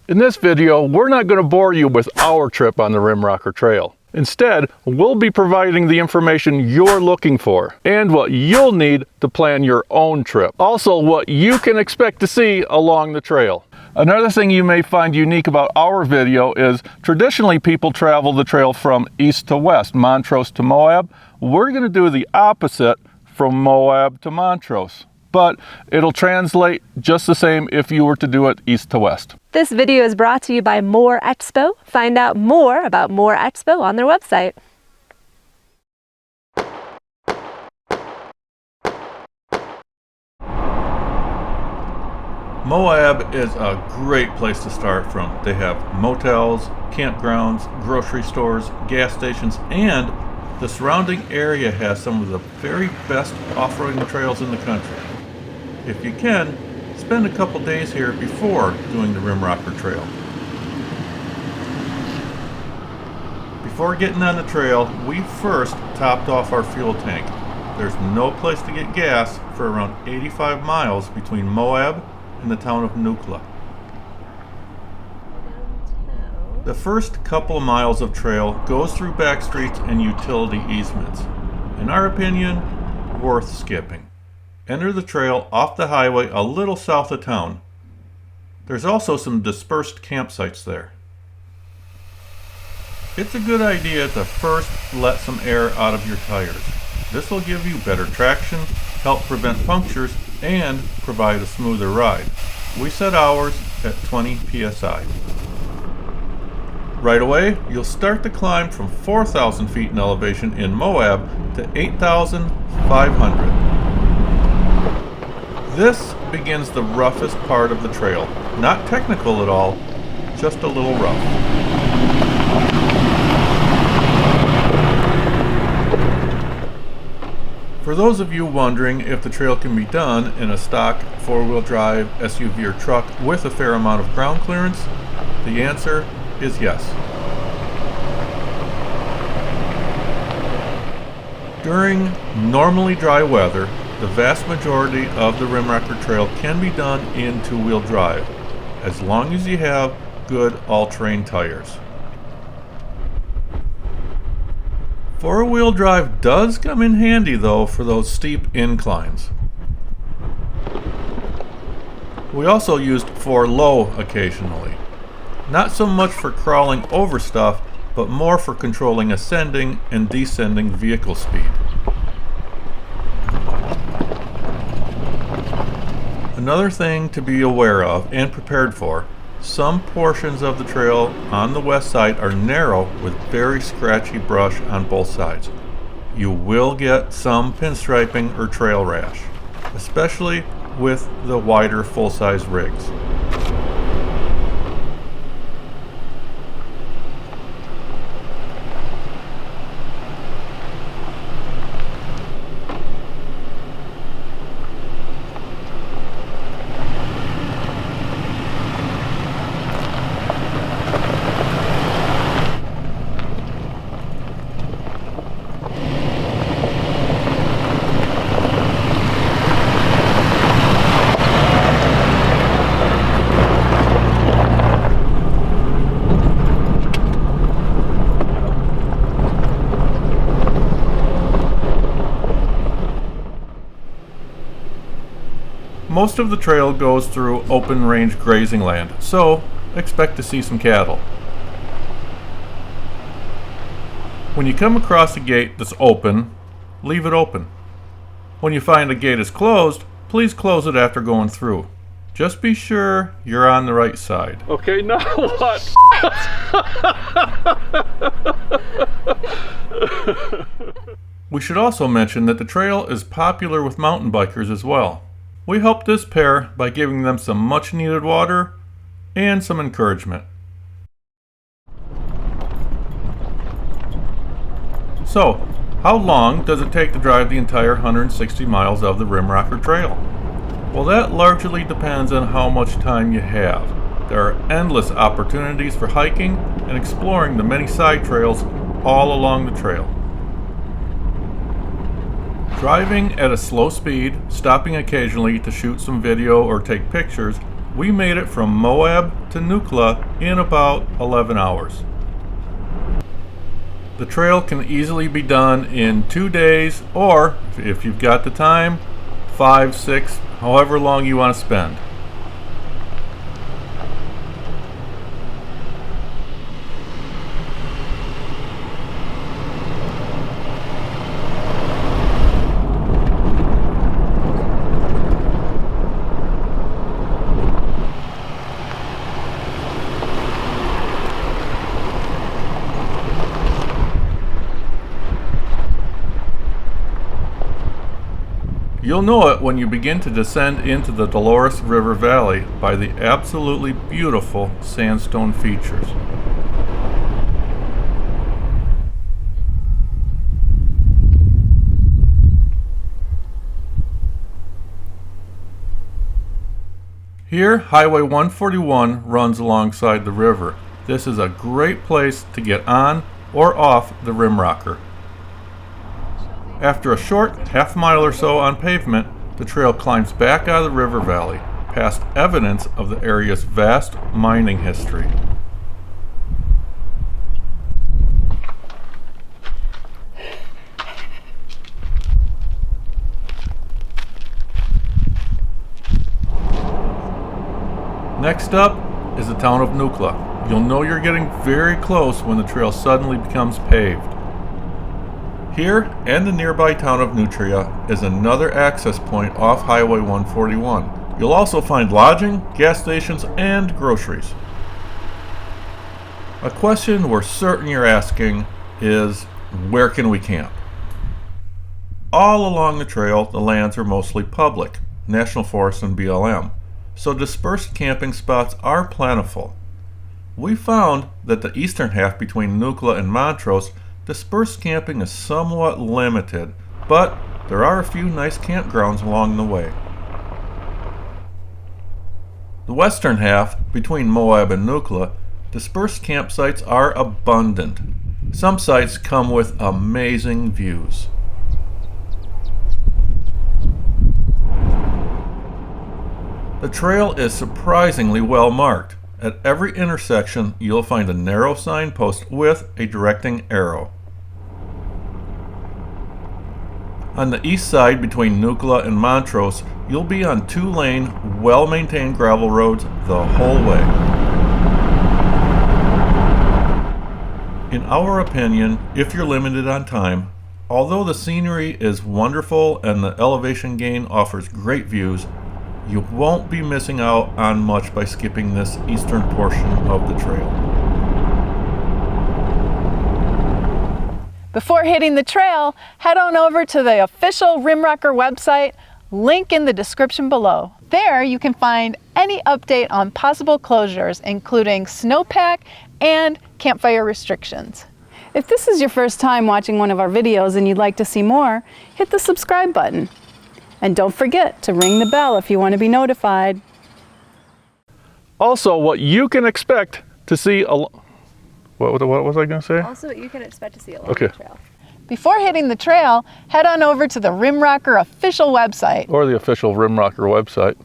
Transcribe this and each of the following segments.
In this video, we're not going to bore you with our trip on the Rimrocker Trail. Instead, we'll be providing the information you're looking for and what you'll need to plan your own trip. Also, what you can expect to see along the trail. Another thing you may find unique about our video is traditionally people travel the trail from east to west, Montrose to Moab. We're going to do the opposite, from Moab to Montrose. But it'll translate just the same if you were to do it east to west. This video is brought to you by More Expo. Find out more about More Expo on their website. Moab is a great place to start from. They have motels, campgrounds, grocery stores, gas stations, and the surrounding area has some of the very best off-roading trails in the country. If you can, spend a couple days here before doing the Rimrocker Trail. Before getting on the trail, we first topped off our fuel tank. There's no place to get gas for around 85 miles between Moab and the town of Nucla. The first couple of miles of trail goes through back streets and utility easements. In our opinion, worth skipping. Enter the trail off the highway a little south of town. There's also some dispersed campsites there. It's a good idea to first let some air out of your tires. This will give you better traction, help prevent punctures, and provide a smoother ride. We set ours at 20 psi. Right away, you'll start to climb from 4,000 feet in elevation in Moab to 8,500. This begins the roughest part of the trail. Not technical at all, just a little rough. For those of you wondering if the trail can be done in a stock four-wheel drive SUV or truck with a fair amount of ground clearance, the answer is yes. During normally dry weather, the vast majority of the Rimrocker Trail can be done in two-wheel drive, as long as you have good all-terrain tires. Four-wheel drive does come in handy though for those steep inclines. We also used 4-low occasionally. Not so much for crawling over stuff, but more for controlling ascending and descending vehicle speed. Another thing to be aware of and prepared for, some portions of the trail on the west side are narrow with very scratchy brush on both sides. You will get some pinstriping or trail rash, especially with the wider full-size rigs. Most of the trail goes through open range grazing land, so expect to see some cattle. When you come across a gate that's open, leave it open. When you find a gate is closed, please close it after going through. Just be sure you're on the right side. Okay, now what? We should also mention that the trail is popular with mountain bikers as well. We helped this pair by giving them some much needed water and some encouragement. So, how long does it take to drive the entire 160 miles of the Rimrocker Trail? Well, that largely depends on how much time you have. There are endless opportunities for hiking and exploring the many side trails all along the trail. Driving at a slow speed, stopping occasionally to shoot some video or take pictures, we made it from Moab to Nucla in about 11 hours. The trail can easily be done in 2 days, or if you've got the time, 5, 6, however long you want to spend. You'll know it when you begin to descend into the Dolores River Valley by the absolutely beautiful sandstone features. Here, Highway 141 runs alongside the river. This is a great place to get on or off the Rimrocker. After a short half-mile or so on pavement, the trail climbs back out of the river valley, past evidence of the area's vast mining history. Next up is the town of Nucla. You'll know you're getting very close when the trail suddenly becomes paved. Here, and the nearby town of Nutria, is another access point off Highway 141. You'll also find lodging, gas stations, and groceries. A question we're certain you're asking is, where can we camp? All along the trail, the lands are mostly public, National Forest and BLM, so dispersed camping spots are plentiful. We found that the eastern half between Nucla and Montrose, dispersed camping is somewhat limited, but there are a few nice campgrounds along the way. The western half, between Moab and Nucla, dispersed campsites are abundant. Some sites come with amazing views. The trail is surprisingly well marked. At every intersection, you'll find a narrow signpost with a directing arrow. On the east side between Nucla and Montrose, you'll be on 2-lane, well-maintained gravel roads the whole way. In our opinion, if you're limited on time, although the scenery is wonderful and the elevation gain offers great views, you won't be missing out on much by skipping this eastern portion of the trail. Before hitting the trail, head on over to the official Rimrocker website, link in the description below. There you can find any update on possible closures, including snowpack and campfire restrictions. If this is your first time watching one of our videos and you'd like to see more, hit the subscribe button. And don't forget to ring the bell if you want to be notified. Also, what you can expect to see what was I going to say? Also, what you can expect to see along Okay. the trail. Before hitting the trail, head on over to the Rimrocker official website. Or the official Rimrocker website.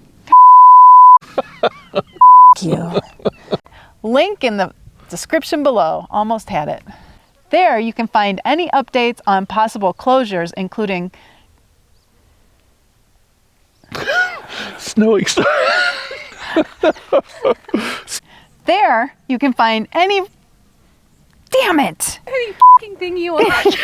You. Link in the description below. Almost had it. There you can find any updates on possible closures, including Snowy. there you can find any. Damn it! Any fucking thing you want.